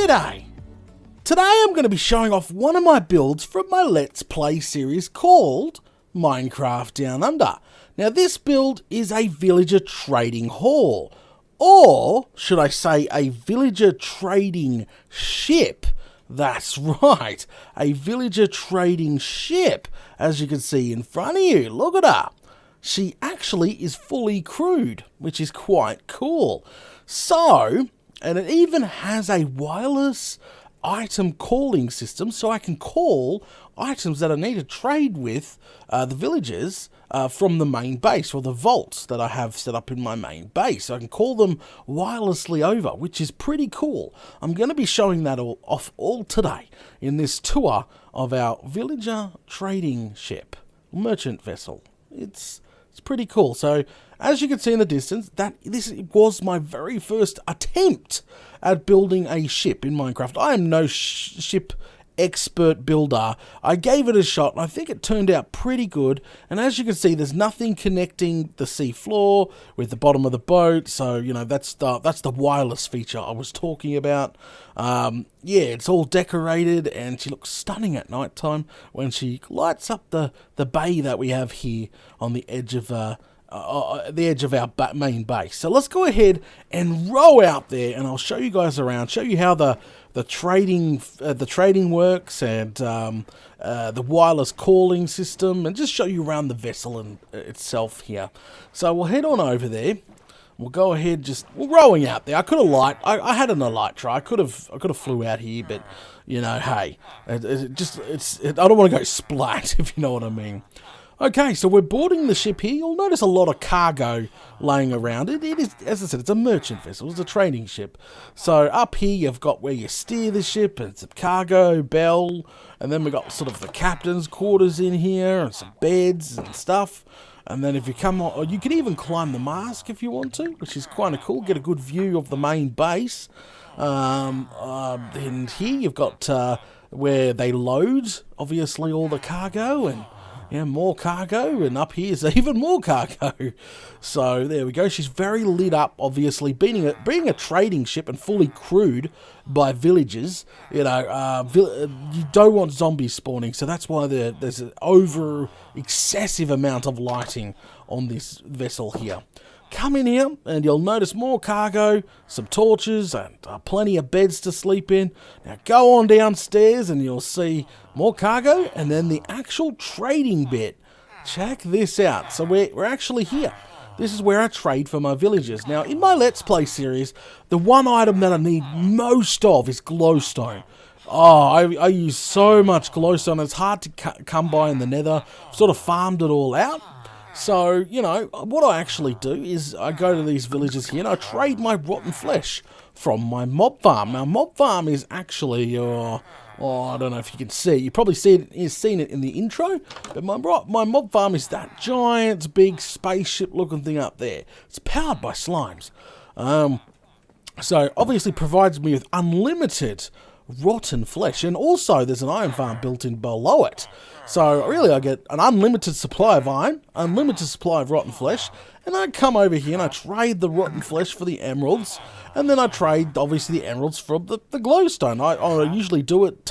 G'day! Today I'm going to be showing off one of my builds from my Let's Play series called Minecraft Down Under. Now this build is a villager trading hall, or should I say a villager trading ship. That's right, a villager trading ship, as you can see in front of you. Look at her. She actually is fully crewed, which is quite cool. So, and it even has a wireless item calling system, so I can call items that I need to trade with the villagers from the main base, or the vaults that I have set up in my main base. So I can call them wirelessly over, which is pretty cool. I'm going to be showing that off all today in this tour of our villager trading ship, merchant vessel. It's pretty cool. So as you can see in the distance, this was my very first attempt at building a ship in Minecraft. I am no ship expert builder. I gave it a shot and I think it turned out pretty good. And as you can see, there's nothing connecting the sea floor with the bottom of the boat. So, you know, that's the wireless feature I was talking about. Yeah, it's all decorated and she looks stunning at night time when she lights up the bay that we have here on the edge of our main base. So let's go ahead and row out there, and I'll show you guys around, show you how the trading works, and the wireless calling system, and just show you around the vessel itself here. So we'll head on over there. We'll go ahead, we're rowing out there. I could have I had an elytra. I could have flew out here, but you know, hey, I don't want to go splat, if you know what I mean. Okay, so we're boarding the ship here. You'll notice a lot of cargo laying around. It is, as I said, it's a merchant vessel. It's a trading ship. So up here you've got where you steer the ship, and some cargo, bell, and then we've got sort of the captain's quarters in here, and some beds and stuff. And then if you come on, or you can even climb the mast if you want to, which is kind of cool. Get a good view of the main base. And here you've got where they load, obviously, all the cargo, and yeah, more cargo, and up here's even more cargo. So there we go. She's very lit up, obviously, being a trading ship and fully crewed by villagers. You know, you don't want zombies spawning, so that's why there's an excessive amount of lighting on this vessel here. Come in here and you'll notice more cargo, some torches, and plenty of beds to sleep in. Now go on downstairs and you'll see more cargo, and then the actual trading bit. Check this out. So we're actually here. This is where I trade for my villagers. Now in my Let's Play series, the one item that I need most of is glowstone. Oh, I use so much glowstone. It's hard to come by in the nether. I've sort of farmed it all out. So, you know, what I actually do is I go to these villages here and I trade my rotten flesh from my mob farm. Now, mob farm is actually, I don't know if you can see. You probably seen it in the intro, but my mob farm is that giant, big spaceship-looking thing up there. It's powered by slimes. So, obviously provides me with unlimited rotten flesh, and also there's an iron farm built in below it. So really I get an unlimited supply of iron, unlimited supply of rotten flesh, and I come over here and I trade the rotten flesh for the emeralds, and then I trade obviously the emeralds for the glowstone. I usually do it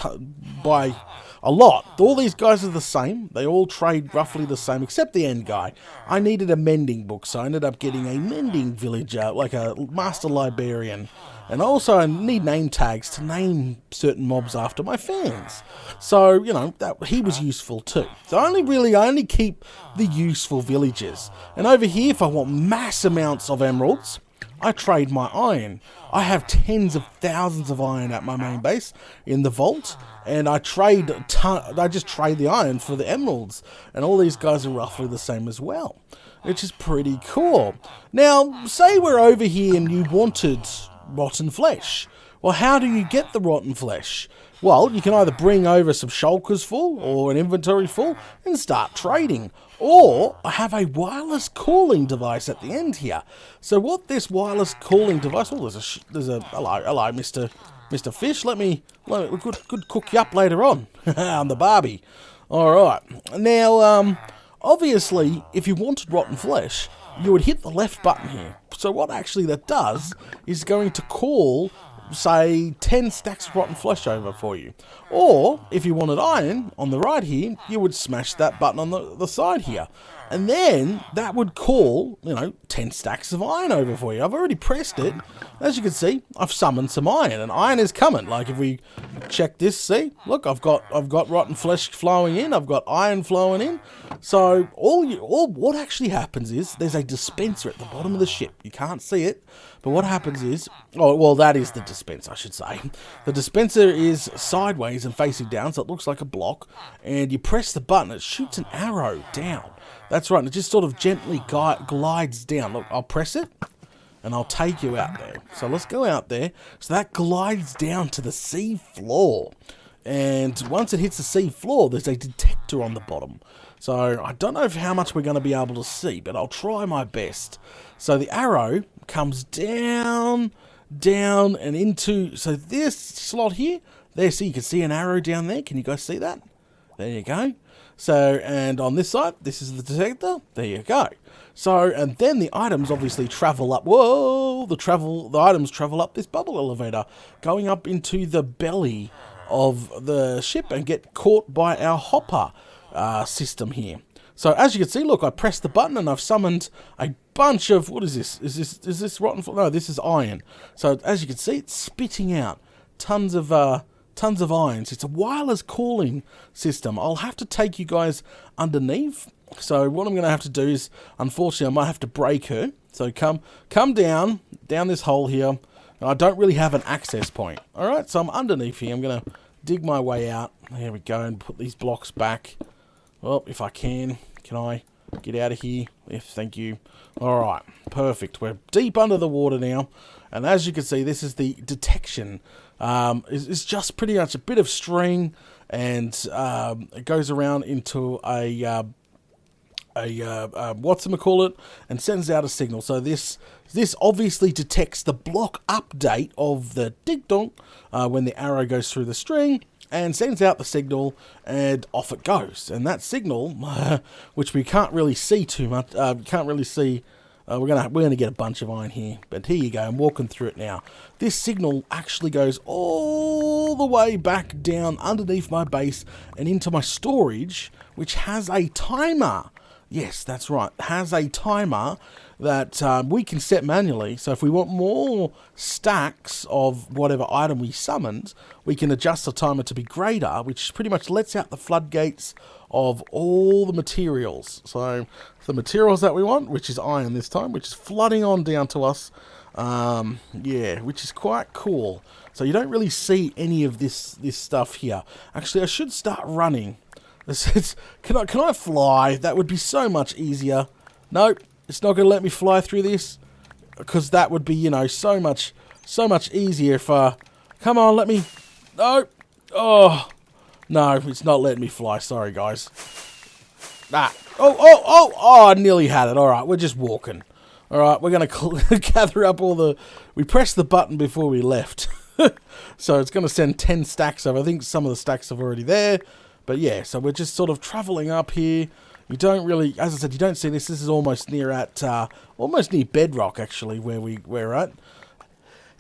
by a lot. All these guys are the same. They all trade roughly the same, except the end guy. I needed a mending book, so I ended up getting a mending villager, like a master librarian. And also I need name tags to name certain mobs after my fans. So, you know, he was useful too. So I only keep the useful villagers. And over here, if I want mass amounts of emeralds, I trade my iron. I have tens of thousands of iron at my main base in the vault, and I just trade the iron for the emeralds. And all these guys are roughly the same as well, which is pretty cool. Now, say we're over here and you wanted rotten flesh. Well, how do you get the rotten flesh? Well, you can either bring over some shulkers full or an inventory full and start trading. Or I have a wireless calling device at the end here. So what this wireless calling device? Oh, there's a hello, Mr. Fish. Let me could cook you up later on. I'm the Barbie. All right. Now, obviously, if you wanted rotten flesh, you would hit the left button here. So what actually that does is going to call say, 10 stacks of rotten flesh over for you. Or, if you wanted iron, on the right here, you would smash that button on the side here. And then, that would call, 10 stacks of iron over for you. I've already pressed it. As you can see, I've summoned some iron, and iron is coming. Like, if we check this, see? Look, I've got rotten flesh flowing in, I've got iron flowing in. So, what actually happens is, there's a dispenser at the bottom of the ship. You can't see it, but what happens is, that is the dispenser, I should say. The dispenser is sideways and facing down, so it looks like a block, and you press the button, it shoots an arrow down. That's right, and it just sort of gently glides down. Look, I'll press it, and I'll take you out there. So let's go out there. So that glides down to the sea floor. And once it hits the sea floor, there's a detector on the bottom. So I don't know how much we're going to be able to see, but I'll try my best. So the arrow comes down, and into... So this slot here, there, so you can see an arrow down there. Can you guys see that? There you go. So, and on this side, this is the detector. There you go. So, and then the items obviously travel up. Whoa! The items travel up this bubble elevator, going up into the belly of the ship and get caught by our hopper system here. So, as you can see, look, I pressed the button and I've summoned a bunch of... What is this? Is this rotten? No, this is iron. So, as you can see, it's spitting out tons of irons. It's a wireless calling system. I'll have to take you guys underneath. So what I'm going to have to do is, unfortunately, I might have to break her. So come down this hole here. I don't really have an access point. All right, so I'm underneath here. I'm going to dig my way out. There we go, and put these blocks back. Well, if I can I get out of here? Yes, thank you. All right, perfect. We're deep under the water now. And as you can see, this is the detection. It's just pretty much a bit of string, and it goes around into a whatchamacallit, and sends out a signal. So this obviously detects the block update of the ding-dong when the arrow goes through the string, and sends out the signal, and off it goes. And that signal, which we can't really see too much, can't really see. We're gonna get a bunch of iron here, but here you go. I'm walking through it now. This signal actually goes all the way back down underneath my base and into my storage, which has a timer. Yes, that's right. It has a timer that we can set manually. So if we want more stacks of whatever item we summoned, we can adjust the timer to be greater, which pretty much lets out the floodgates of all the materials. So the materials that we want, which is iron this time, which is flooding on down to us. Yeah, which is quite cool. So you don't really see any of this stuff here. Actually, I should start running. Can I fly? That would be so much easier. Nope, it's not going to let me fly through this, because that would be, so much easier if come on, let me. No. Oh no, it's not letting me fly. Sorry, guys. Oh! I nearly had it. All right, we're just walking. All right, we're gonna gather up all the. We pressed the button before we left, so it's gonna send 10 stacks over. I think some of the stacks are already there. But yeah, so we're just sort of travelling up here. You don't really, as I said, you don't see this. This is almost near bedrock, actually, where we're at.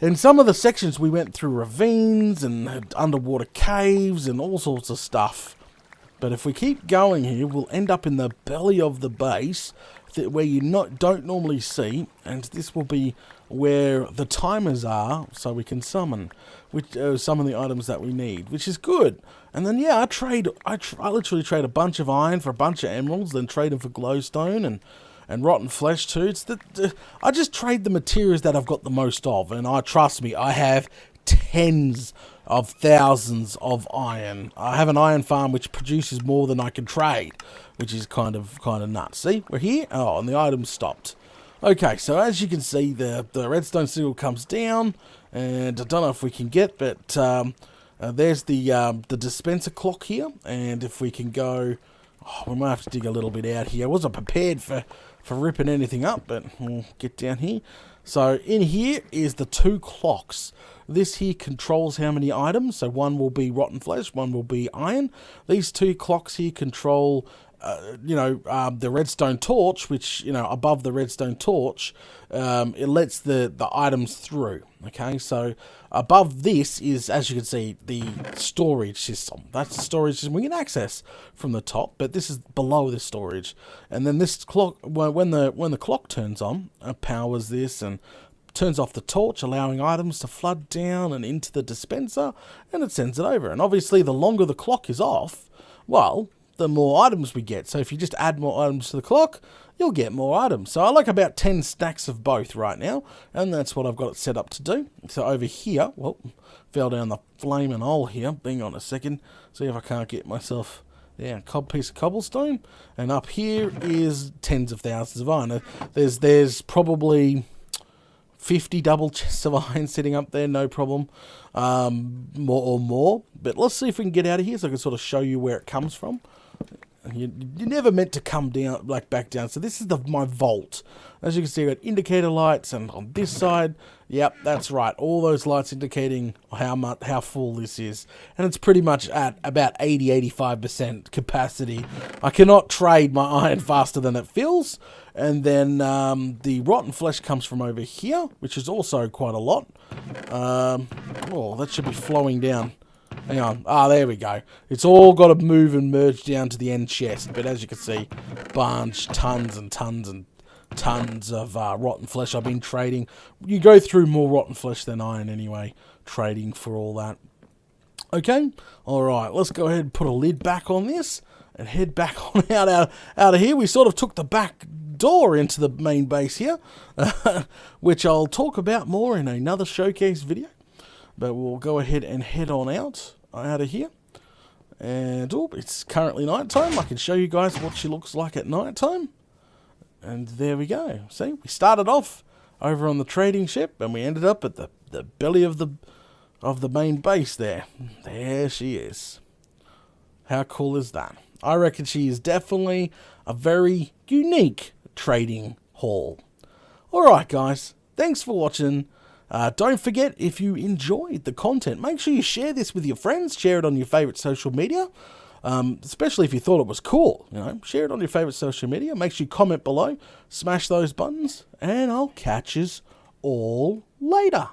In some of the sections, we went through ravines and underwater caves and all sorts of stuff. But if we keep going here, we'll end up in the belly of the base, where you don't normally see, and this will be where the timers are, so we can summon the items that we need, which is good. And then yeah, I literally trade a bunch of iron for a bunch of emeralds, then trade them for glowstone and rotten flesh too. I just trade the materials that I've got the most of, and trust me, I have tens of thousands of iron. I have an iron farm which produces more than I can trade, which is kind of nuts. See, we're here. Oh, and the item's stopped. Okay, so as you can see, the redstone signal comes down, and I don't know if we can get, but there's the dispenser clock here, and if we can go, we might have to dig a little bit out here. I wasn't prepared for ripping anything up, but we'll get down here. So in here is the 2 clocks. This here controls how many items. So one will be rotten flesh, one will be iron. These 2 clocks here control the redstone torch, which, above the redstone torch, it lets the items through. Okay, so above this is, as you can see, the storage system. That's the storage system we can access from the top, but this is below the storage. And then this clock, when the clock turns on, powers this and turns off the torch, allowing items to flood down and into the dispenser, and it sends it over. And obviously, the longer the clock is off, well, the more items we get. So if you just add more items to the clock, you'll get more items. So I like about 10 stacks of both right now, and that's what I've got it set up to do. So over here, well, fell down the flaming hole here. Hang on a second. See if I can't get myself, yeah, a piece of cobblestone. And up here is tens of thousands of iron. There's probably 50 double chests of iron sitting up there, no problem, more. But let's see if we can get out of here so I can sort of show you where it comes from. You're never meant to come down, back down. So this is my vault. As you can see, I've got indicator lights, and on this side, yep, that's right, all those lights indicating how full this is. And it's pretty much at about 80-85% capacity. I cannot trade my iron faster than it fills. And then the rotten flesh comes from over here, which is also quite a lot. That should be flowing down. Hang on. There we go. It's all got to move and merge down to the end chest. But as you can see, tons and tons of rotten flesh I've been trading. You go through more rotten flesh than iron anyway, trading for all that. Okay. All right. Let's go ahead and put a lid back on this and head back on out of here. We sort of took the back door into the main base here, which I'll talk about more in another showcase video. But we'll go ahead and head on out of here. And it's currently nighttime. I can show you guys what she looks like at nighttime. And there we go. See, we started off over on the trading ship, and we ended up at the belly of the main base there. There she is. How cool is that? I reckon she is definitely a very unique trading hall. Alright guys, thanks for watching. Don't forget, if you enjoyed the content, make sure you share this with your friends, share it on your favourite social media, especially if you thought it was cool. Share it on your favourite social media, make sure you comment below, smash those buttons, and I'll catch you all later.